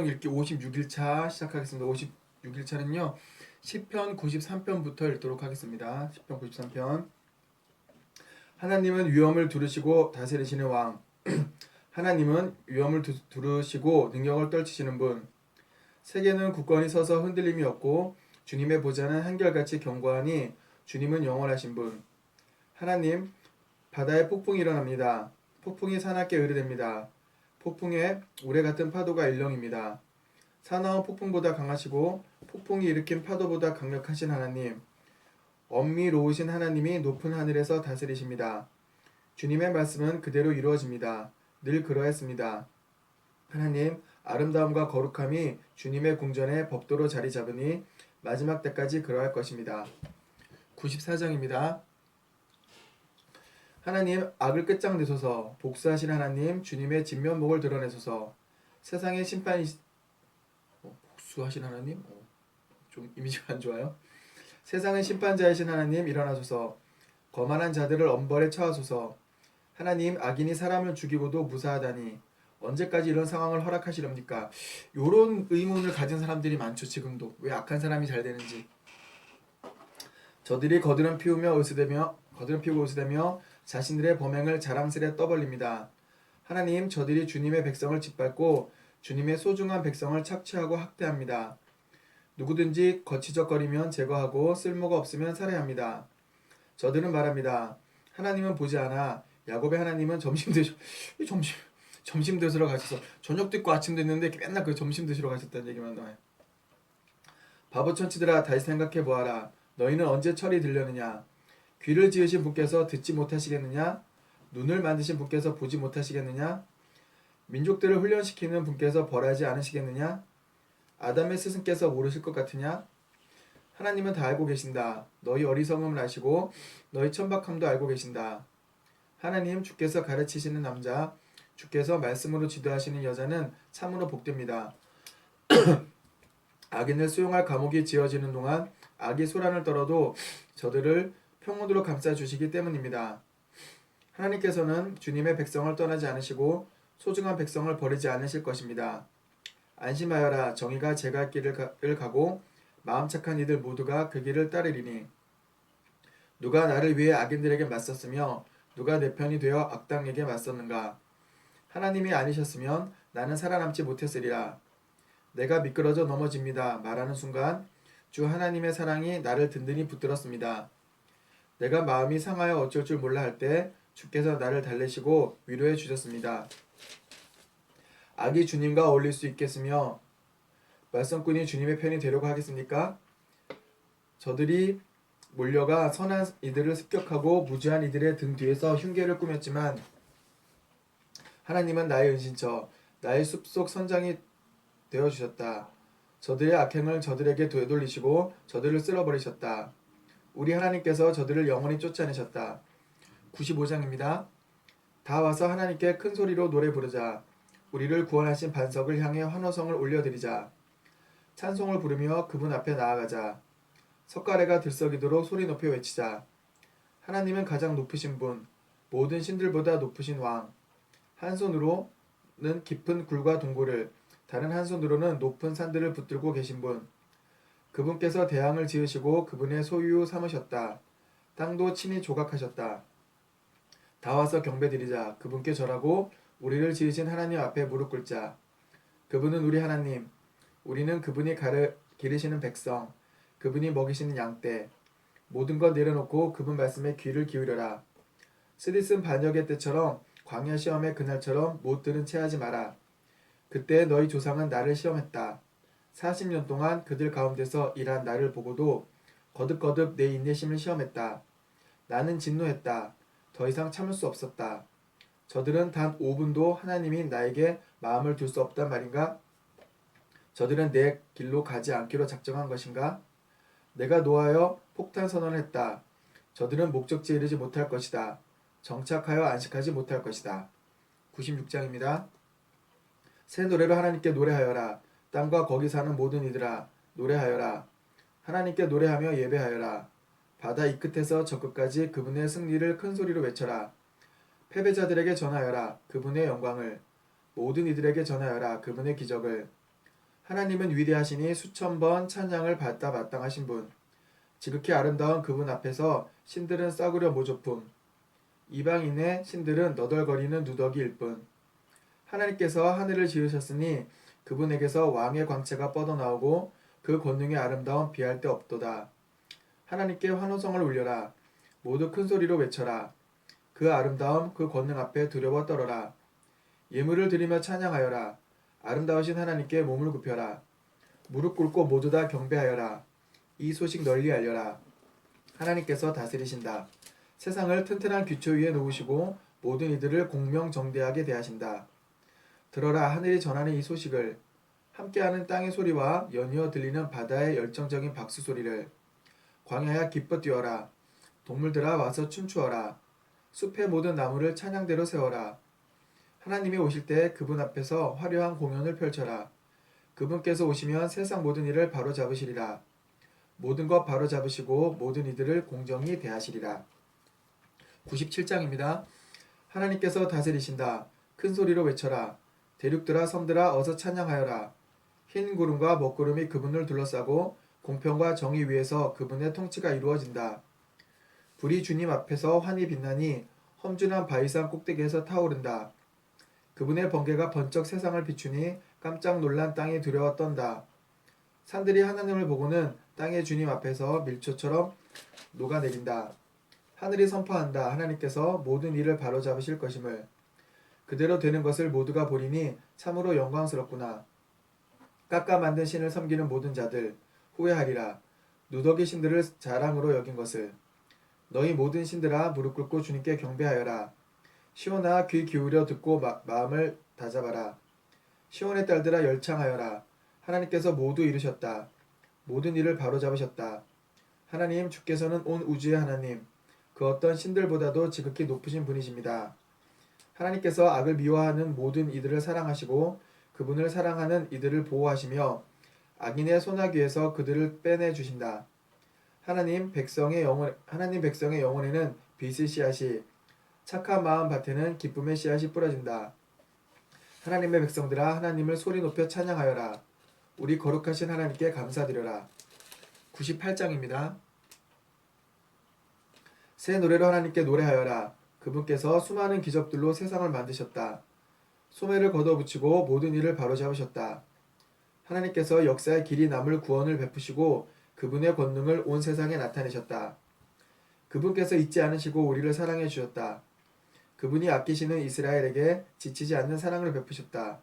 성경 읽기 56일차 시작하겠습니다. 56일차는요. 시편 93편부터 읽도록 하겠습니다. 시편 93편. 하나님은 위엄을 두르시고 다스리시는 왕. 하나님은 위엄을 두르시고 능력을 떨치시는 분. 세계는 굳건히 서서 흔들림이 없고 주님의 보좌는 한결같이 견고하니 주님은 영원하신 분. 하나님, 바다에 폭풍이 일어납니다. 폭풍이 사납게 의뢰됩니다. 폭풍에 우레 같은 파도가 일렁입니다. 사나운 폭풍보다 강하시고 폭풍이 일으킨 파도보다 강력하신 하나님, 엄미로우신 하나님이 높은 하늘에서 다스리십니다. 주님의 말씀은 그대로 이루어집니다. 늘 그러했습니다. 하나님, 아름다움과 거룩함이 주님의 궁전에 법도로 자리 잡으니 마지막 때까지 그러할 것입니다. 94장입니다. 하나님, 악을 끝장내소서. 복수하신 하나님, 주님의 진면목을 드러내소서. 세상의 심판이 복수하신 하나님? 좀 이미지가 안 좋아요. 세상의 심판자이신 하나님, 일어나소서. 거만한 자들을 엄벌에 처하소서. 하나님, 악인이 사람을 죽이고도 무사하다니 언제까지 이런 상황을 허락하시렵니까? 요런 의문을 가진 사람들이 많죠. 지금도. 왜 악한 사람이 잘 되는지. 저들이 거드름 피우고 으스대며 자신들의 범행을 자랑스레 떠벌립니다. 하나님, 저들이 주님의 백성을 짓밟고 주님의 소중한 백성을 착취하고 학대합니다. 누구든지 거치적거리면 제거하고 쓸모가 없으면 살해합니다. 저들은 말합니다. 하나님은 보지 않아. 야곱의 하나님은 점심 드시러 가셔서 저녁도 있고 아침도 있는데 맨날 그 점심 드시러 가셨다는 얘기만 나와요. 바보 천치들아, 다시 생각해 보아라. 너희는 언제 철이 들려느냐? 귀를 지으신 분께서 듣지 못하시겠느냐? 눈을 만드신 분께서 보지 못하시겠느냐? 민족들을 훈련시키는 분께서 벌하지 않으시겠느냐? 아담의 스승께서 모르실 것 같으냐? 하나님은 다 알고 계신다. 너희 어리석음을 아시고 너희 천박함도 알고 계신다. 하나님, 주께서 가르치시는 남자, 주께서 말씀으로 지도하시는 여자는 참으로 복됩니다. 악인을 수용할 감옥이 지어지는 동안 악이 소란을 떨어도 저들을 평온으로 감싸주시기 때문입니다. 하나님께서는 주님의 백성을 떠나지 않으시고 소중한 백성을 버리지 않으실 것입니다. 안심하여라. 정의가 제 갈 길을 가고 마음 착한 이들 모두가 그 길을 따르리니 누가 나를 위해 악인들에게 맞섰으며 누가 내 편이 되어 악당에게 맞섰는가? 하나님이 아니셨으면 나는 살아남지 못했으리라. 내가 미끄러져 넘어집니다. 말하는 순간 주 하나님의 사랑이 나를 든든히 붙들었습니다. 내가 마음이 상하여 어쩔 줄 몰라 할 때 주께서 나를 달래시고 위로해 주셨습니다. 악이 주님과 어울릴 수 있겠으며 말썽꾼이 주님의 편이 되려고 하겠습니까? 저들이 몰려가 선한 이들을 습격하고 무죄한 이들의 등 뒤에서 흉계를 꾸몄지만 하나님은 나의 은신처, 나의 숲속 선장이 되어주셨다. 저들의 악행을 저들에게 되돌리시고 저들을 쓸어버리셨다. 우리 하나님께서 저들을 영원히 쫓아내셨다. 95장입니다. 다 와서 하나님께 큰 소리로 노래 부르자. 우리를 구원하신 반석을 향해 환호성을 올려드리자. 찬송을 부르며 그분 앞에 나아가자. 석가래가 들썩이도록 소리 높여 외치자. 하나님은 가장 높으신 분, 모든 신들보다 높으신 왕. 한 손으로는 깊은 굴과 동굴을, 다른 한 손으로는 높은 산들을 붙들고 계신 분. 그분께서 대항을 지으시고 그분의 소유 삼으셨다. 땅도 친히 조각하셨다. 다 와서 경배드리자. 그분께 절하고 우리를 지으신 하나님 앞에 무릎 꿇자. 그분은 우리 하나님, 우리는 그분이 기르시는 백성, 그분이 먹이시는 양떼. 모든 것 내려놓고 그분 말씀에 귀를 기울여라. 쓰디쓴 반역의 때처럼 광야 시험의 그날처럼 못 들은 채 하지 마라. 그때 너희 조상은 나를 시험했다. 40년 동안 그들 가운데서 일한 나를 보고도 거듭거듭 내 인내심을 시험했다. 나는 진노했다. 더 이상 참을 수 없었다. 저들은 단 5분도 하나님이 나에게 마음을 둘 수 없단 말인가? 저들은 내 길로 가지 않기로 작정한 것인가? 내가 노하여 폭탄 선언을 했다. 저들은 목적지에 이르지 못할 것이다. 정착하여 안식하지 못할 것이다. 96장입니다. 새 노래로 하나님께 노래하여라. 땅과 거기 사는 모든 이들아 노래하여라. 하나님께 노래하며 예배하여라. 바다 이 끝에서 저 끝까지 그분의 승리를 큰 소리로 외쳐라. 패배자들에게 전하여라. 그분의 영광을. 모든 이들에게 전하여라. 그분의 기적을. 하나님은 위대하시니 수천 번 찬양을 받다 마땅하신 분. 지극히 아름다운 그분 앞에서 신들은 싸구려 모조품. 이방인의 신들은 너덜거리는 누더기일 뿐. 하나님께서 하늘을 지으셨으니 그분에게서 왕의 광채가 뻗어나오고 그 권능의 아름다움 비할 데 없도다. 하나님께 환호성을 울려라. 모두 큰 소리로 외쳐라. 그 아름다움 그 권능 앞에 두려워 떨어라. 예물을 드리며 찬양하여라. 아름다우신 하나님께 몸을 굽혀라. 무릎 꿇고 모두 다 경배하여라. 이 소식 널리 알려라. 하나님께서 다스리신다. 세상을 튼튼한 규초 위에 놓으시고 모든 이들을 공명정대하게 대하신다. 들어라 하늘이 전하는 이 소식을, 함께하는 땅의 소리와 연이어 들리는 바다의 열정적인 박수 소리를. 광야야 기뻐 뛰어라. 동물들아 와서 춤추어라. 숲의 모든 나무를 찬양대로 세워라. 하나님이 오실 때 그분 앞에서 화려한 공연을 펼쳐라. 그분께서 오시면 세상 모든 일을 바로잡으시리라. 모든 것 바로잡으시고 모든 이들을 공정히 대하시리라. 97장입니다. 하나님께서 다스리신다. 큰 소리로 외쳐라. 대륙들아 섬들아 어서 찬양하여라. 흰 구름과 먹구름이 그분을 둘러싸고 공평과 정의 위에서 그분의 통치가 이루어진다. 불이 주님 앞에서 환히 빛나니 험준한 바위산 꼭대기에서 타오른다. 그분의 번개가 번쩍 세상을 비추니 깜짝 놀란 땅이 두려워 떤다. 산들이 하나님을 보고는 땅의 주님 앞에서 밀초처럼 녹아내린다. 하늘이 선포한다. 하나님께서 모든 일을 바로잡으실 것임을. 그대로 되는 것을 모두가 보리니 참으로 영광스럽구나. 깎아 만든 신을 섬기는 모든 자들 후회하리라. 누더기 신들을 자랑으로 여긴 것을. 너희 모든 신들아 무릎 꿇고 주님께 경배하여라. 시온아 귀 기울여 듣고 마음을 다잡아라. 시온의 딸들아 열창하여라. 하나님께서 모두 이루셨다. 모든 일을 바로잡으셨다. 하나님 주께서는 온 우주의 하나님, 그 어떤 신들보다도 지극히 높으신 분이십니다. 하나님께서 악을 미워하는 모든 이들을 사랑하시고 그분을 사랑하는 이들을 보호하시며 악인의 소나기에서 그들을 빼내 주신다. 하나님 백성의 영혼에는 빛의 씨앗이, 착한 마음 밭에는 기쁨의 씨앗이 뿌려진다. 하나님의 백성들아 하나님을 소리 높여 찬양하여라. 우리 거룩하신 하나님께 감사드려라. 98장입니다. 새 노래로 하나님께 노래하여라. 그분께서 수많은 기적들로 세상을 만드셨다. 소매를 걷어붙이고 모든 일을 바로잡으셨다. 하나님께서 역사의 길이 남을 구원을 베푸시고 그분의 권능을 온 세상에 나타내셨다. 그분께서 잊지 않으시고 우리를 사랑해 주셨다. 그분이 아끼시는 이스라엘에게 지치지 않는 사랑을 베푸셨다.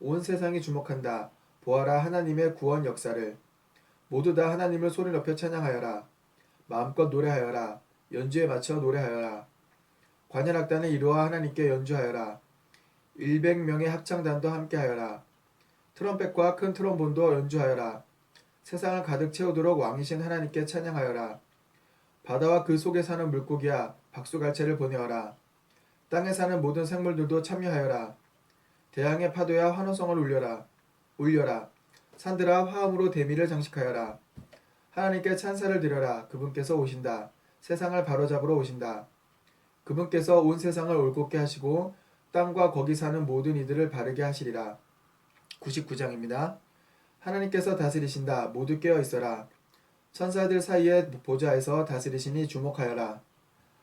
온 세상이 주목한다. 보아라 하나님의 구원 역사를. 모두 다 하나님을 소리 높여 찬양하여라. 마음껏 노래하여라. 연주에 맞춰 노래하여라. 관현악단을 이루어 하나님께 연주하여라. 100명의 합창단도 함께하여라. 트럼펫과 큰 트럼본도 연주하여라. 세상을 가득 채우도록 왕이신 하나님께 찬양하여라. 바다와 그 속에 사는 물고기야 박수갈채를 보내어라. 땅에 사는 모든 생물들도 참여하여라. 대양의 파도야 환호성을 울려라. 산들아 화음으로 대미를 장식하여라. 하나님께 찬사를 드려라. 그분께서 오신다. 세상을 바로잡으러 오신다. 그분께서 온 세상을 올곧게 하시고 땅과 거기 사는 모든 이들을 바르게 하시리라. 99장입니다. 하나님께서 다스리신다. 모두 깨어 있어라. 천사들 사이에 보좌에서 다스리시니 주목하여라.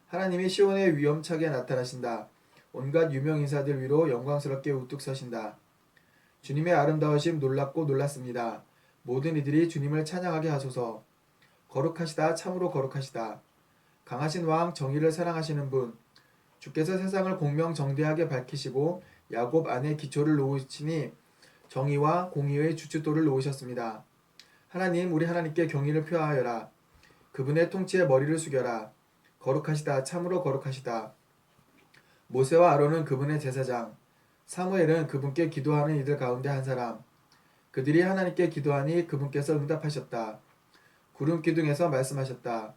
하나님이 시온에 위엄차게 나타나신다. 온갖 유명 인사들 위로 영광스럽게 우뚝 서신다. 주님의 아름다우심 놀랍고 놀랐습니다. 모든 이들이 주님을 찬양하게 하소서. 거룩하시다. 참으로 거룩하시다. 강하신 왕 정의를 사랑하시는 분, 주께서 세상을 공명정대하게 밝히시고 야곱 안에 기초를 놓으시니 정의와 공의의 주춧돌을 놓으셨습니다. 하나님 우리 하나님께 경의를 표하여라. 그분의 통치에 머리를 숙여라. 거룩하시다. 참으로 거룩하시다. 모세와 아론은 그분의 제사장, 사무엘은 그분께 기도하는 이들 가운데 한 사람. 그들이 하나님께 기도하니 그분께서 응답하셨다. 구름 기둥에서 말씀하셨다.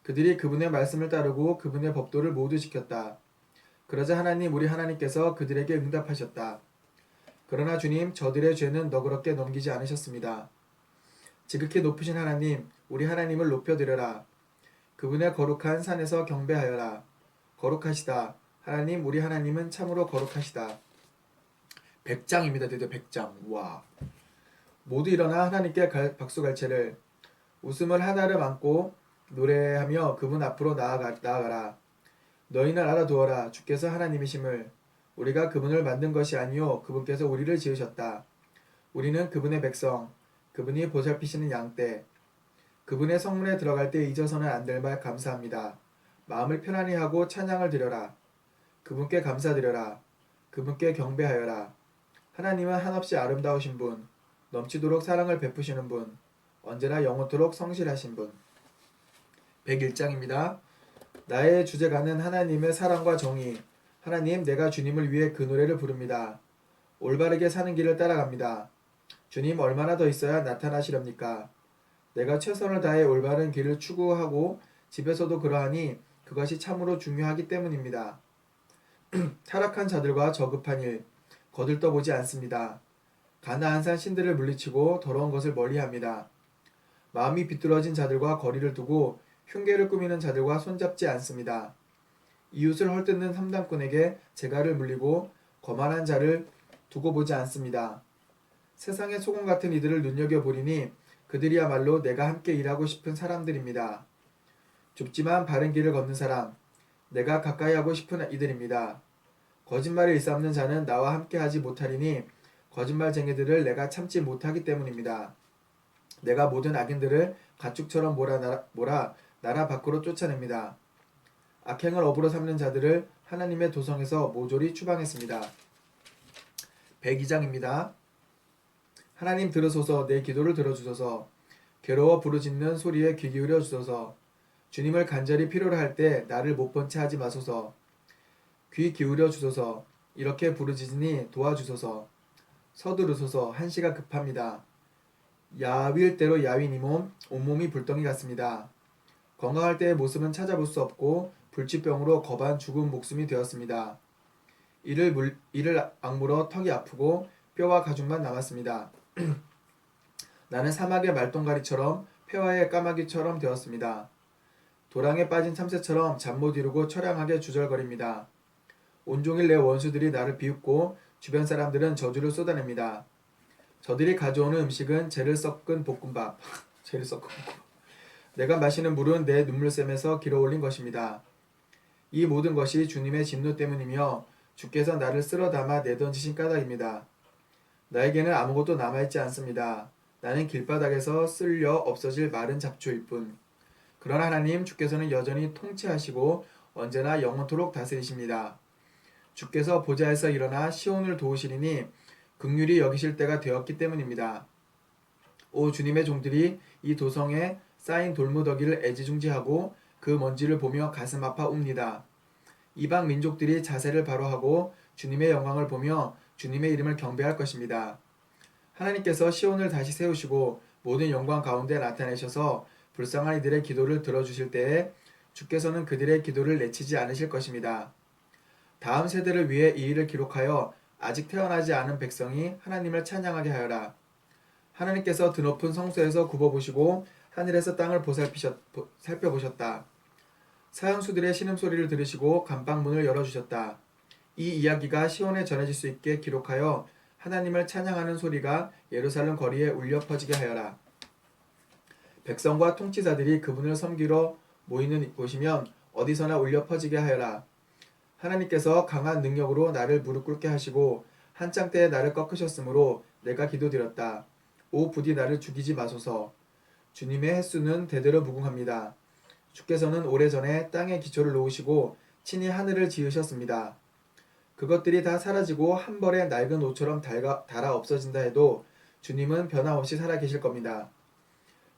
그들이 그분의 말씀을 따르고 그분의 법도를 모두 지켰다. 그러자 하나님 우리 하나님께서 그들에게 응답하셨다. 그러나 주님 저들의 죄는 너그럽게 넘기지 않으셨습니다. 지극히 높으신 하나님 우리 하나님을 높여드려라. 그분의 거룩한 산에서 경배하여라. 거룩하시다. 하나님 우리 하나님은 참으로 거룩하시다. 100장입니다. 드디어 100장. 와. 모두 일어나 하나님께 박수갈채를 웃음을 하나를 안고 노래하며 그분 앞으로 나아가라. 너희는 알아두어라. 주께서 하나님이심을. 우리가 그분을 만든 것이 아니요 그분께서 우리를 지으셨다. 우리는 그분의 백성, 그분이 보살피시는 양떼. 그분의 성문에 들어갈 때 잊어서는 안 될 말 감사합니다. 마음을 편안히 하고 찬양을 드려라. 그분께 감사드려라. 그분께 경배하여라. 하나님은 한없이 아름다우신 분, 넘치도록 사랑을 베푸시는 분, 언제나 영원토록 성실하신 분. 101장입니다. 나의 주제가는 하나님의 사랑과 정의. 하나님, 내가 주님을 위해 그 노래를 부릅니다. 올바르게 사는 길을 따라갑니다. 주님, 얼마나 더 있어야 나타나시렵니까? 내가 최선을 다해 올바른 길을 추구하고 집에서도 그러하니 그것이 참으로 중요하기 때문입니다. 타락한 자들과 저급한 일, 거들떠보지 않습니다. 가나안 산 신들을 물리치고 더러운 것을 멀리합니다. 마음이 비뚤어진 자들과 거리를 두고 흉계를 꾸미는 자들과 손잡지 않습니다. 이웃을 헐뜯는 삼단꾼에게 재갈을 물리고 거만한 자를 두고 보지 않습니다. 세상의 소금 같은 이들을 눈여겨보리니 그들이야말로 내가 함께 일하고 싶은 사람들입니다. 좁지만 바른 길을 걷는 사람, 내가 가까이 하고 싶은 이들입니다. 거짓말을 일삼는 자는 나와 함께 하지 못하리니 거짓말쟁이들을 내가 참지 못하기 때문입니다. 내가 모든 악인들을 가축처럼 몰아 나라 밖으로 쫓아냅니다. 악행을 업으로 삼는 자들을 하나님의 도성에서 모조리 추방했습니다. 102장입니다. 하나님 들으소서. 내 기도를 들어주소서. 괴로워 부르짖는 소리에 귀 기울여 주소서. 주님을 간절히 필요로 할 때 나를 못 본 채 하지 마소서. 귀 기울여 주소서. 이렇게 부르짖으니 도와주소서. 서두르소서. 한시가 급합니다. 야윌 대로 야윈 이 몸, 온몸이 불덩이 같습니다. 건강할 때의 모습은 찾아볼 수 없고 불치병으로 겁한 죽은 목숨이 되었습니다. 이를 악물어 턱이 아프고 뼈와 가죽만 남았습니다. 나는 사막의 말똥가리처럼 폐와의 까마귀처럼 되었습니다. 도랑에 빠진 참새처럼 잠 못 이루고 처량하게 주절거립니다. 온종일 내 원수들이 나를 비웃고 주변 사람들은 저주를 쏟아냅니다. 저들이 가져오는 음식은 재를 섞은 볶음밥. 내가 마시는 물은 내 눈물샘에서 길어올린 것입니다. 이 모든 것이 주님의 진노 때문이며 주께서 나를 쓸어 담아 내던지신 까닭입니다. 나에게는 아무것도 남아있지 않습니다. 나는 길바닥에서 쓸려 없어질 마른 잡초일 뿐. 그러나 하나님 주께서는 여전히 통치하시고 언제나 영원토록 다스리십니다. 주께서 보좌에서 일어나 시온을 도우시리니 긍휼히 여기실 때가 되었기 때문입니다. 오 주님의 종들이 이 도성에 쌓인 돌무더기를 애지중지하고 그 먼지를 보며 가슴 아파 웁니다. 이방 민족들이 자세를 바로하고 주님의 영광을 보며 주님의 이름을 경배할 것입니다. 하나님께서 시온을 다시 세우시고 모든 영광 가운데 나타내셔서 불쌍한 이들의 기도를 들어주실 때에 주께서는 그들의 기도를 내치지 않으실 것입니다. 다음 세대를 위해 이 일을 기록하여 아직 태어나지 않은 백성이 하나님을 찬양하게 하여라. 하나님께서 드높은 성소에서 굽어보시고 하늘에서 땅을 살펴보셨다. 사형수들의 신음소리를 들으시고 감방문을 열어주셨다. 이 이야기가 시온에 전해질 수 있게 기록하여 하나님을 찬양하는 소리가 예루살렘 거리에 울려 퍼지게 하여라. 백성과 통치자들이 그분을 섬기러 모이는 곳이면 어디서나 울려 퍼지게 하여라. 하나님께서 강한 능력으로 나를 무릎 꿇게 하시고 한창 때에 나를 꺾으셨으므로 내가 기도드렸다. 오 부디 나를 죽이지 마소서. 주님의 횟수는 대대로 무궁합니다. 주께서는 오래전에 땅의 기초를 놓으시고 친히 하늘을 지으셨습니다. 그것들이 다 사라지고 한 벌에 낡은 옷처럼 닳아 없어진다 해도 주님은 변함없이 살아계실 겁니다.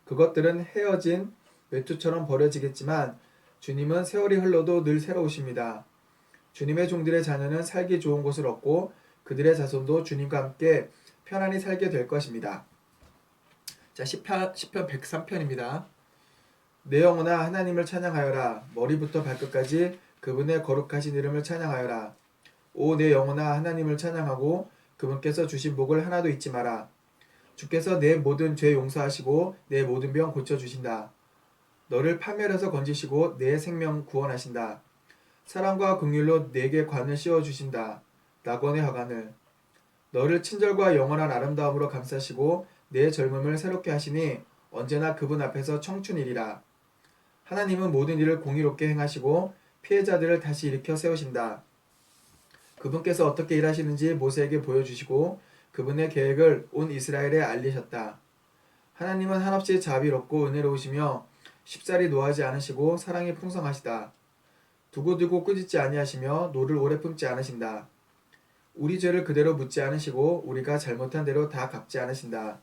그것들은 헤어진 외투처럼 버려지겠지만 주님은 세월이 흘러도 늘 새로우십니다. 주님의 종들의 자녀는 살기 좋은 곳을 얻고 그들의 자손도 주님과 함께 편안히 살게 될 것입니다. 자, 시편 103편입니다. 내 영혼아 하나님을 찬양하여라. 머리부터 발끝까지 그분의 거룩하신 이름을 찬양하여라. 오 내 영혼아 하나님을 찬양하고 그분께서 주신 복을 하나도 잊지 마라. 주께서 내 모든 죄 용서하시고 내 모든 병 고쳐주신다. 너를 파멸해서 건지시고 내 생명 구원하신다. 사랑과 긍휼로 내게 관을 씌워주신다. 낙원의 화관을. 너를 친절과 영원한 아름다움으로 감싸시고 내 젊음을 새롭게 하시니 언제나 그분 앞에서 청춘이리라. 하나님은 모든 일을 공의롭게 행하시고 피해자들을 다시 일으켜 세우신다. 그분께서 어떻게 일하시는지 모세에게 보여주시고 그분의 계획을 온 이스라엘에 알리셨다. 하나님은 한없이 자비롭고 은혜로우시며 쉽사리 노하지 않으시고 사랑이 풍성하시다. 두고두고 꾸짖지 아니하시며 노를 오래 품지 않으신다. 우리 죄를 그대로 묻지 않으시고 우리가 잘못한 대로 다 갚지 않으신다.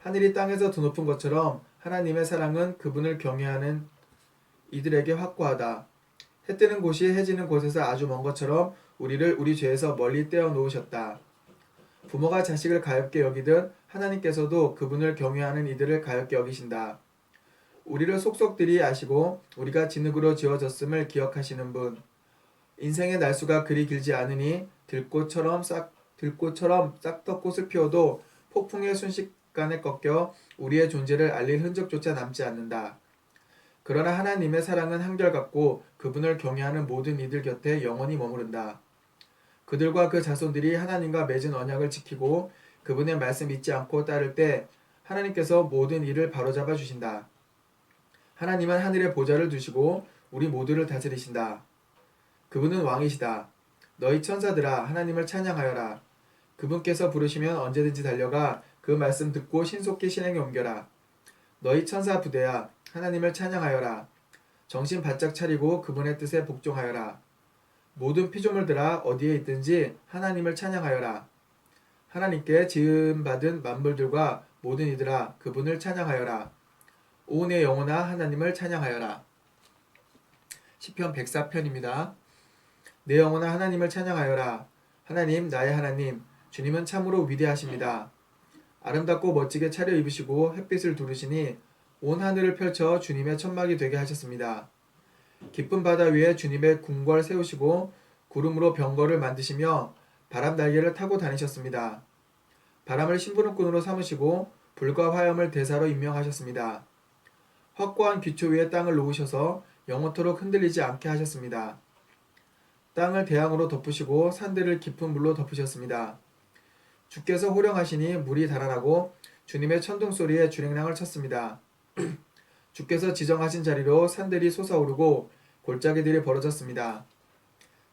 하늘이 땅에서 더 높은 것처럼 하나님의 사랑은 그분을 경외하는 이들에게 확고하다. 해 뜨는 곳이 해 지는 곳에서 아주 먼 것처럼 우리를 우리 죄에서 멀리 떼어 놓으셨다. 부모가 자식을 가엾게 여기듯 하나님께서도 그분을 경외하는 이들을 가엾게 여기신다. 우리를 속속들이 아시고 우리가 진흙으로 지어졌음을 기억하시는 분. 인생의 날수가 그리 길지 않으니 들꽃처럼 싹덕꽃을 피워도 폭풍의 순식간에 꺾여 우리의 존재를 알릴 흔적조차 남지 않는다. 그러나 하나님의 사랑은 한결같고 그분을 경외하는 모든 이들 곁에 영원히 머무른다. 그들과 그 자손들이 하나님과 맺은 언약을 지키고 그분의 말씀 잊지 않고 따를 때 하나님께서 모든 일을 바로잡아 주신다. 하나님은 하늘에 보좌를 두시고 우리 모두를 다스리신다. 그분은 왕이시다. 너희 천사들아 하나님을 찬양하여라. 그분께서 부르시면 언제든지 달려가 그 말씀 듣고 신속히 실행에 옮겨라. 너희 천사 부대야 하나님을 찬양하여라. 정신 바짝 차리고 그분의 뜻에 복종하여라. 모든 피조물들아 어디에 있든지 하나님을 찬양하여라. 하나님께 지음받은 만물들과 모든 이들아 그분을 찬양하여라. 오 내 영혼아 하나님을 찬양하여라. 시편 104편입니다. 내 영혼아 하나님을 찬양하여라. 하나님 나의 하나님 주님은 참으로 위대하십니다. 아름답고 멋지게 차려입으시고 햇빛을 두르시니 온 하늘을 펼쳐 주님의 천막이 되게 하셨습니다. 깊은 바다 위에 주님의 궁궐 세우시고 구름으로 병거를 만드시며 바람 날개를 타고 다니셨습니다. 바람을 심부름꾼으로 삼으시고 불과 화염을 대사로 임명하셨습니다. 확고한 기초 위에 땅을 놓으셔서 영원토록 흔들리지 않게 하셨습니다. 땅을 대양으로 덮으시고 산들을 깊은 물로 덮으셨습니다. 주께서 호령하시니 물이 달아나고 주님의 천둥소리에 주랭랑을 쳤습니다. 주께서 지정하신 자리로 산들이 솟아오르고 골짜기들이 벌어졌습니다.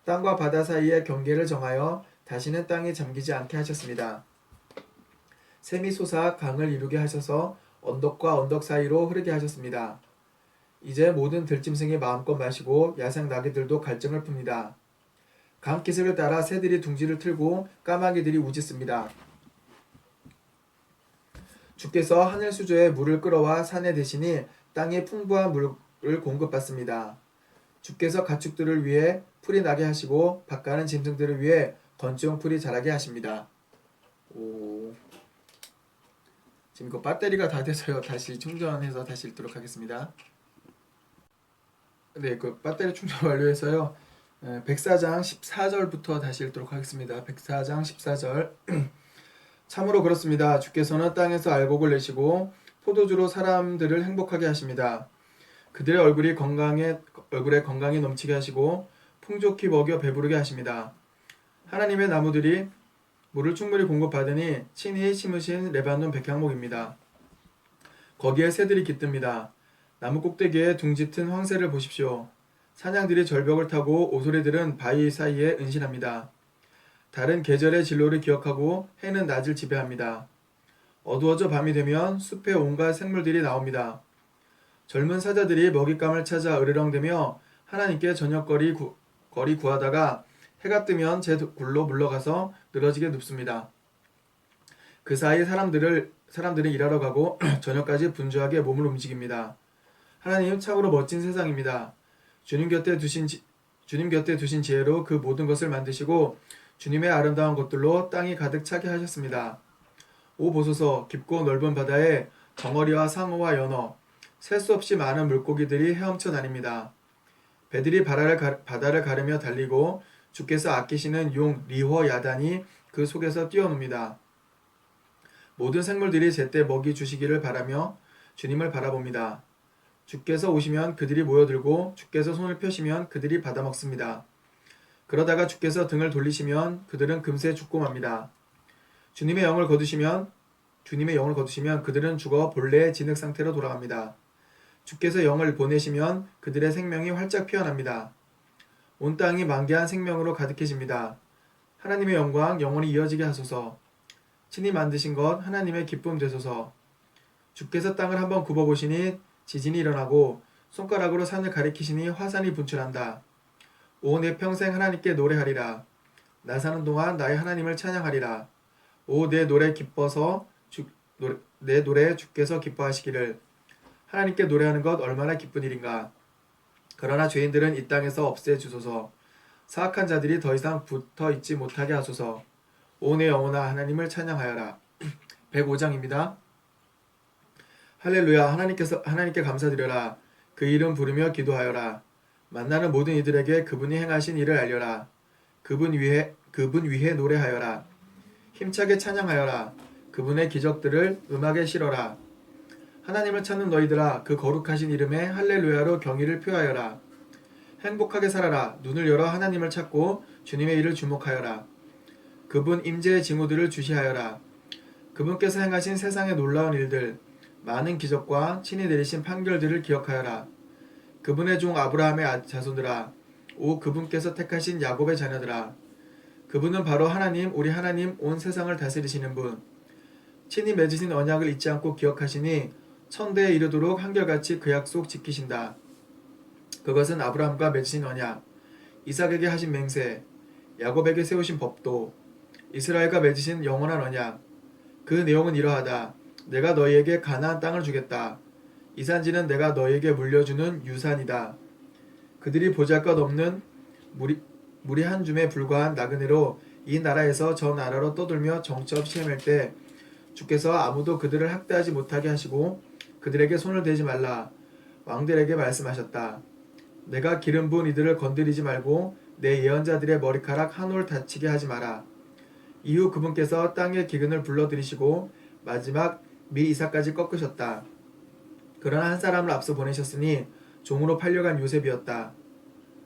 땅과 바다 사이에 경계를 정하여 다시는 땅이 잠기지 않게 하셨습니다. 샘이 솟아 강을 이루게 하셔서 언덕과 언덕 사이로 흐르게 하셨습니다. 이제 모든 들짐승이 마음껏 마시고 야생 나귀들도 갈증을 풉니다. 강 기슭을 따라 새들이 둥지를 틀고 까마귀들이 우짖습니다. 주께서 하늘 수조에 물을 끌어와 산에 대시니 땅에 풍부한 물을 공급받습니다. 주께서 가축들을 위해 풀이 나게 하시고 밭가는 짐승들을 위해 건조한 풀이 자라게 하십니다. 지금 이거 배터리가 다 돼서요. 다시 충전해서 다시 읽도록 하겠습니다. 네, 그 배터리 충전 완료해서요. 104장 14절부터 다시 읽도록 하겠습니다. 104장 14절. 참으로 그렇습니다. 주께서는 땅에서 알곡을 내시고 포도주로 사람들을 행복하게 하십니다. 그들의 얼굴에 건강이 넘치게 하시고 풍족히 먹여 배부르게 하십니다. 하나님의 나무들이 물을 충분히 공급받으니 친히 심으신 레바논 백향목입니다. 거기에 새들이 깃듭니다. 나무 꼭대기에 둥짙은 황새를 보십시오. 사냥들이 절벽을 타고 오소리들은 바위 사이에 은신합니다. 달은 계절의 진로를 기억하고 해는 낮을 지배합니다. 어두워져 밤이 되면 숲에 온갖 생물들이 나옵니다. 젊은 사자들이 먹잇감을 찾아 으르렁대며 하나님께 저녁거리 구하다가 해가 뜨면 제 굴로 물러가서 늘어지게 눕습니다. 그 사이 사람들은 일하러 가고 저녁까지 분주하게 몸을 움직입니다. 하나님 참으로 멋진 세상입니다. 주님 곁에 두신 지혜로 그 모든 것을 만드시고 주님의 아름다운 것들로 땅이 가득 차게 하셨습니다. 오 보소서 깊고 넓은 바다에 덩어리와 상어와 연어, 셀 수 없이 많은 물고기들이 헤엄쳐 다닙니다. 배들이 바다를 가르며 달리고 주께서 아끼시는 용 리허 야단이 그 속에서 뛰어놉니다. 모든 생물들이 제때 먹이 주시기를 바라며 주님을 바라봅니다. 주께서 오시면 그들이 모여들고 주께서 손을 펴시면 그들이 받아먹습니다. 그러다가 주께서 등을 돌리시면 그들은 금세 죽고 맙니다. 주님의 영을 거두시면 주님의 영을 거두시면 그들은 죽어 본래의 진흙 상태로 돌아갑니다. 주께서 영을 보내시면 그들의 생명이 활짝 피어납니다. 온 땅이 만개한 생명으로 가득해집니다. 하나님의 영광 영원히 이어지게 하소서. 친히 만드신 것 하나님의 기쁨 되소서. 주께서 땅을 한번 굽어보시니 지진이 일어나고 손가락으로 산을 가리키시니 화산이 분출한다. 오 내 평생 하나님께 노래하리라. 나 사는 동안 나의 하나님을 찬양하리라. 오 내 노래 기뻐서 내 노래 주께서 기뻐하시기를. 하나님께 노래하는 것 얼마나 기쁜 일인가. 그러나 죄인들은 이 땅에서 없애주소서. 사악한 자들이 더 이상 붙어 있지 못하게 하소서. 오 내 영혼아 하나님을 찬양하여라. 105장입니다. 할렐루야. 하나님께 감사드려라. 그 이름 부르며 기도하여라. 만나는 모든 이들에게 그분이 행하신 일을 알려라. 그분 위에 노래하여라. 힘차게 찬양하여라. 그분의 기적들을 음악에 실어라. 하나님을 찾는 너희들아 그 거룩하신 이름에 할렐루야로 경의를 표하여라. 행복하게 살아라. 눈을 열어 하나님을 찾고 주님의 일을 주목하여라. 그분 임재의 징후들을 주시하여라. 그분께서 행하신 세상의 놀라운 일들, 많은 기적과 친히 내리신 판결들을 기억하여라. 그분의 종 아브라함의 자손들아, 오 그분께서 택하신 야곱의 자녀들아, 그분은 바로 하나님, 우리 하나님, 온 세상을 다스리시는 분. 친히 맺으신 언약을 잊지 않고 기억하시니 천대에 이르도록 한결같이 그 약속 지키신다. 그것은 아브라함과 맺으신 언약, 이삭에게 하신 맹세, 야곱에게 세우신 법도, 이스라엘과 맺으신 영원한 언약. 그 내용은 이러하다. 내가 너희에게 가나안 땅을 주겠다. 이 산지는 내가 너희에게 물려주는 유산이다. 그들이 보잘것없는 무리 한 줌에 불과한 나그네로 이 나라에서 저 나라로 떠돌며 정처없이 헤맬 때 주께서 아무도 그들을 학대하지 못하게 하시고 그들에게 손을 대지 말라. 왕들에게 말씀하셨다. 내가 기름 부은 이들을 건드리지 말고 내 예언자들의 머리카락 한 올 다치게 하지 마라. 이후 그분께서 땅의 기근을 불러들이시고 마지막 미 이삭까지 꺾으셨다. 그러나 한 사람을 앞서 보내셨으니 종으로 팔려간 요셉이었다.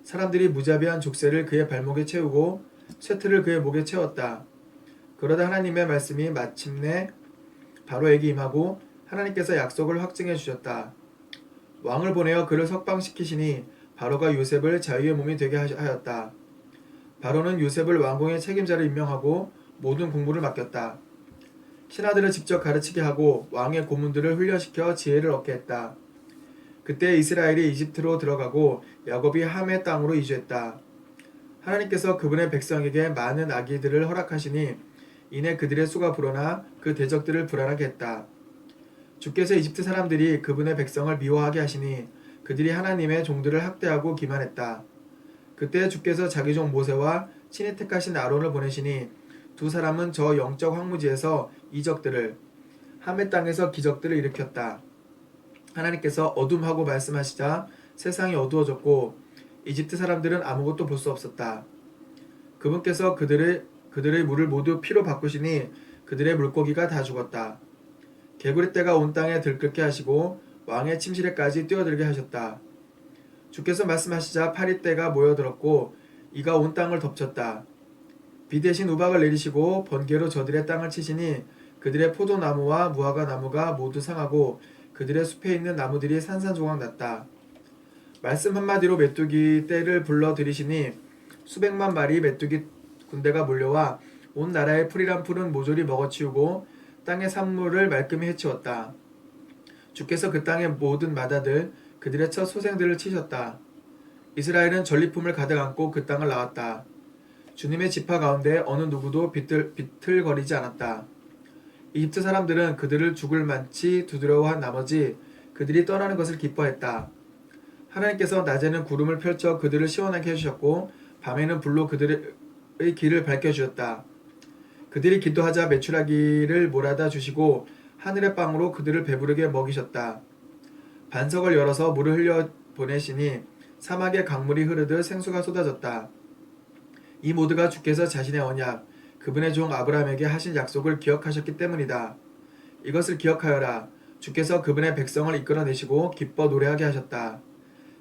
사람들이 무자비한 족쇄를 그의 발목에 채우고 쇠틀을 그의 목에 채웠다. 그러다 하나님의 말씀이 마침내 바로에게 임하고 하나님께서 약속을 확증해 주셨다. 왕을 보내어 그를 석방시키시니 바로가 요셉을 자유의 몸이 되게 하였다. 바로는 요셉을 왕궁의 책임자로 임명하고 모든 공부를 맡겼다. 신하들을 직접 가르치게 하고 왕의 고문들을 훈련시켜 지혜를 얻게 했다. 그때 이스라엘이 이집트로 들어가고 야곱이 함의 땅으로 이주했다. 하나님께서 그분의 백성에게 많은 아기들을 허락하시니 이내 그들의 수가 불어나 그 대적들을 불안하게 했다. 주께서 이집트 사람들이 그분의 백성을 미워하게 하시니 그들이 하나님의 종들을 학대하고 기만했다. 그때 주께서 자기 종 모세와 친히 택하신 아론을 보내시니 두 사람은 저 영적 황무지에서 이적들을, 함의 땅에서 기적들을 일으켰다. 하나님께서 어둠하고 말씀하시자 세상이 어두워졌고 이집트 사람들은 아무것도 볼 수 없었다. 그분께서 그들의 물을 모두 피로 바꾸시니 그들의 물고기가 다 죽었다. 개구리 떼가 온 땅에 들끓게 하시고 왕의 침실에까지 뛰어들게 하셨다. 주께서 말씀하시자 파리떼가 모여들었고 이가 온 땅을 덮쳤다. 비 대신 우박을 내리시고 번개로 저들의 땅을 치시니 그들의 포도나무와 무화과 나무가 모두 상하고 그들의 숲에 있는 나무들이 산산조각 났다. 말씀 한마디로 메뚜기 떼를 불러들이시니 수백만 마리 메뚜기 군대가 몰려와 온 나라의 풀이란 풀은 모조리 먹어치우고 땅의 산물을 말끔히 해치웠다. 주께서 그 땅의 모든 마다들 그들의 첫 소생들을 치셨다. 이스라엘은 전리품을 가득 안고 그 땅을 나왔다. 주님의 지파 가운데 어느 누구도 비틀거리지 않았다. 이집트 사람들은 그들을 죽을 만치 두드러워한 나머지 그들이 떠나는 것을 기뻐했다. 하나님께서 낮에는 구름을 펼쳐 그들을 시원하게 해주셨고 밤에는 불로 그들의 길을 밝혀주셨다. 그들이 기도하자 메추라기를 몰아다 주시고 하늘의 빵으로 그들을 배부르게 먹이셨다. 반석을 열어서 물을 흘려 보내시니 사막에 강물이 흐르듯 생수가 쏟아졌다. 이 모두가 주께서 자신의 언약, 그분의 종 아브라함에게 하신 약속을 기억하셨기 때문이다. 이것을 기억하여라. 주께서 그분의 백성을 이끌어내시고 기뻐 노래하게 하셨다.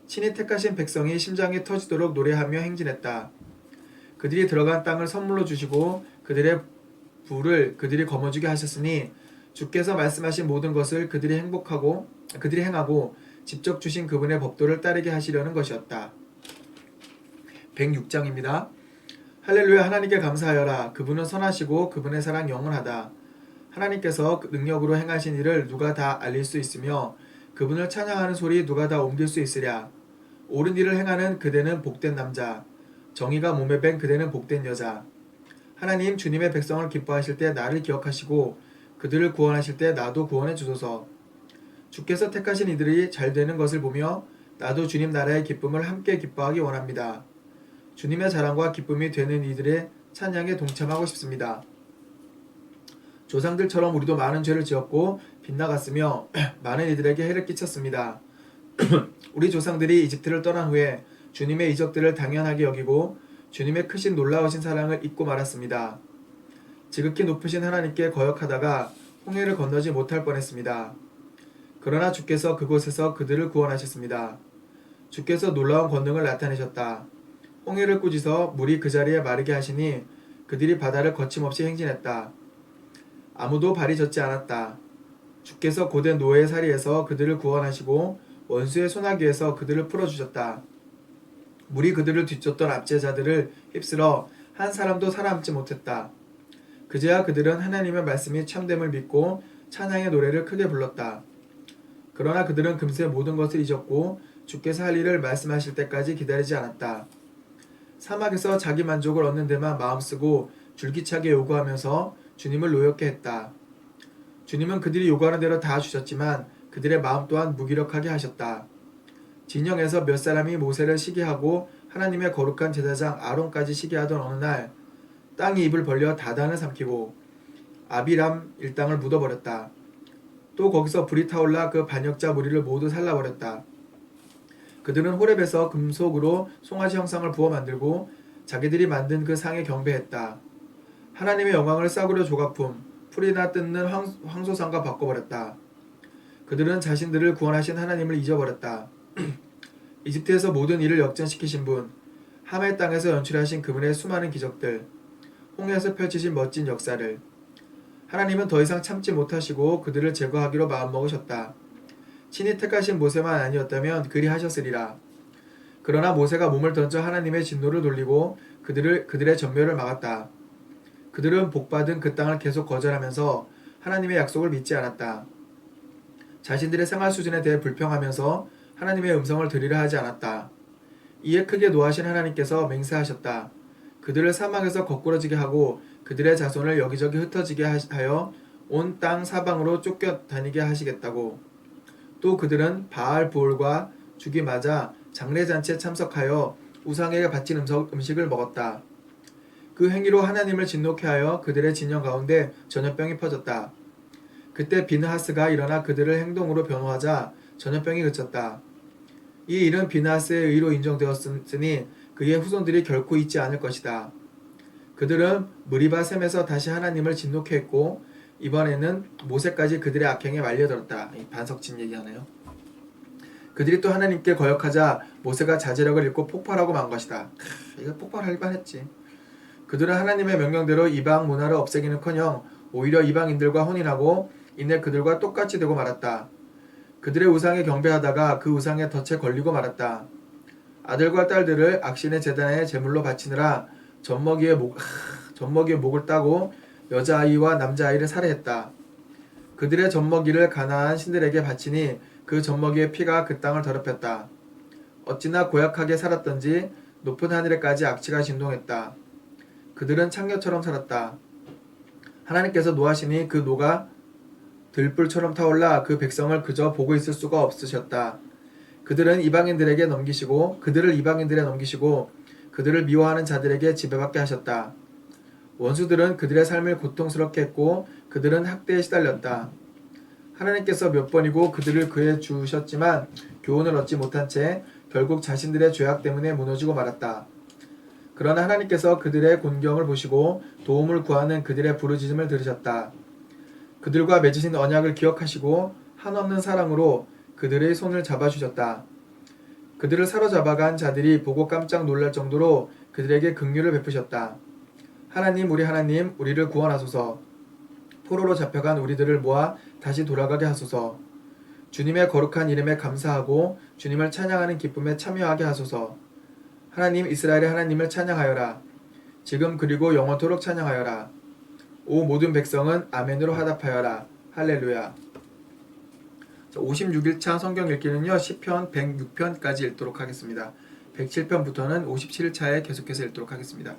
친히 택하신 백성이 심장이 터지도록 노래하며 행진했다. 그들이 들어간 땅을 선물로 주시고 그들의 부를 그들이 거머쥐게 하셨으니 주께서 말씀하신 모든 것을 그들이 행하고 직접 주신 그분의 법도를 따르게 하시려는 것이었다. 106장입니다. 할렐루야. 하나님께 감사하여라. 그분은 선하시고 그분의 사랑 영원하다. 하나님께서 그 능력으로 행하신 일을 누가 다 알릴 수 있으며 그분을 찬양하는 소리 누가 다 옮길 수 있으랴. 옳은 일을 행하는 그대는 복된 남자, 정의가 몸에 밴 그대는 복된 여자. 하나님, 주님의 백성을 기뻐하실 때 나를 기억하시고 그들을 구원하실 때 나도 구원해 주소서. 주께서 택하신 이들이 잘 되는 것을 보며 나도 주님 나라의 기쁨을 함께 기뻐하기 원합니다. 주님의 자랑과 기쁨이 되는 이들의 찬양에 동참하고 싶습니다. 조상들처럼 우리도 많은 죄를 지었고 빗나갔으며 많은 이들에게 해를 끼쳤습니다. 우리 조상들이 이집트를 떠난 후에 주님의 이적들을 당연하게 여기고 주님의 크신 놀라우신 사랑을 잊고 말았습니다. 지극히 높으신 하나님께 거역하다가 홍해를 건너지 못할 뻔했습니다. 그러나 주께서 그곳에서 그들을 구원하셨습니다. 주께서 놀라운 권능을 나타내셨다. 홍해를 꾸짖어 물이 그 자리에 마르게 하시니 그들이 바다를 거침없이 행진했다. 아무도 발이 젖지 않았다. 주께서 고된 노예의 사리에서 그들을 구원하시고 원수의 소나기에서 그들을 풀어주셨다. 물이 그들을 뒤쫓던 압제자들을 휩쓸어 한 사람도 살아남지 못했다. 그제야 그들은 하나님의 말씀이 참됨을 믿고 찬양의 노래를 크게 불렀다. 그러나 그들은 금세 모든 것을 잊었고 주께서 할 일을 말씀하실 때까지 기다리지 않았다. 사막에서 자기 만족을 얻는 데만 마음쓰고 줄기차게 요구하면서 주님을 노엽게 했다. 주님은 그들이 요구하는 대로 다 주셨지만 그들의 마음 또한 무기력하게 하셨다. 진영에서 몇 사람이 모세를 시기하고 하나님의 거룩한 제사장 아론까지 시기하던 어느 날 땅이 입을 벌려 다단을 삼키고 아비람 일당을 묻어버렸다. 또 거기서 불이 타올라 그 반역자 무리를 모두 살라버렸다. 그들은 호렙에서 금속으로 송아지 형상을 부어 만들고 자기들이 만든 그 상에 경배했다. 하나님의 영광을 싸구려 조각품, 풀이나 뜯는 황소상과 바꿔버렸다. 그들은 자신들을 구원하신 하나님을 잊어버렸다. 이집트에서 모든 일을 역전시키신 분, 함의 땅에서 연출하신 그분의 수많은 기적들, 홍해에서 펼치신 멋진 역사를 하나님은 더 이상 참지 못하시고 그들을 제거하기로 마음먹으셨다. 친히 택하신 모세만 아니었다면 그리 하셨으리라. 그러나 모세가 몸을 던져 하나님의 진노를 돌리고 그들의 전멸을 막았다. 그들은 복받은 그 땅을 계속 거절하면서 하나님의 약속을 믿지 않았다. 자신들의 생활 수준에 대해 불평하면서 하나님의 음성을 들으려 하지 않았다. 이에 크게 노하신 하나님께서 맹세하셨다. 그들을 사막에서 거꾸러지게 하고 그들의 자손을 여기저기 흩어지게 하여 온 땅 사방으로 쫓겨다니게 하시겠다고. 또 그들은 바알 부올과 죽이 맞아 장례잔치에 참석하여 우상에게 바친 음식을 먹었다. 그 행위로 하나님을 진노케 하여 그들의 진영 가운데 전염병이 퍼졌다. 그때 비느하스가 일어나 그들을 행동으로 변호하자 전염병이 그쳤다. 이 일은 비느하스의 의로 인정되었으니 그의 후손들이 결코 잊지 않을 것이다. 그들은 무리바 셈에서 다시 하나님을 진노케 했고 이번에는 모세까지 그들의 악행에 말려들었다. 반석진 얘기하네요. 그들이 또 하나님께 거역하자 모세가 자제력을 잃고 폭발하고 만 것이다. 이거 폭발할 뻔했지. 그들은 하나님의 명령대로 이방 문화를 없애기는커녕 오히려 이방인들과 혼인하고 이내 그들과 똑같이 되고 말았다. 그들의 우상에 경배하다가 그 우상의 덫에 걸리고 말았다. 아들과 딸들을 악신의 제단에 제물로 바치느라 젖먹이의 목을 따고 여자아이와 남자아이를 살해했다. 그들의 젖먹이를 가나안 신들에게 바치니 그 젖먹이의 피가 그 땅을 더럽혔다. 어찌나 고약하게 살았던지 높은 하늘에까지 악취가 진동했다. 그들은 창녀처럼 살았다. 하나님께서 노하시니 그 노가 들불처럼 타올라 그 백성을 그저 보고 있을 수가 없으셨다. 그들을 이방인들에 넘기시고 그들을 미워하는 자들에게 지배받게 하셨다. 원수들은 그들의 삶을 고통스럽게 했고 그들은 학대에 시달렸다. 하나님께서 몇 번이고 그들을 구해 주셨지만 교훈을 얻지 못한 채 결국 자신들의 죄악 때문에 무너지고 말았다. 그러나 하나님께서 그들의 곤경을 보시고 도움을 구하는 그들의 부르짖음을 들으셨다. 그들과 맺으신 언약을 기억하시고 한없는 사랑으로 그들의 손을 잡아주셨다. 그들을 사로잡아간 자들이 보고 깜짝 놀랄 정도로 그들에게 긍휼을 베푸셨다. 하나님, 우리 하나님, 우리를 구원하소서. 포로로 잡혀간 우리들을 모아 다시 돌아가게 하소서. 주님의 거룩한 이름에 감사하고 주님을 찬양하는 기쁨에 참여하게 하소서. 하나님 이스라엘의 하나님을 찬양하여라. 지금 그리고 영원토록 찬양하여라. 오 모든 백성은 아멘으로 화답하여라. 할렐루야. 56일차 성경 읽기는요. 시편 106편까지 읽도록 하겠습니다. 107편부터는 57일차에 계속해서 읽도록 하겠습니다.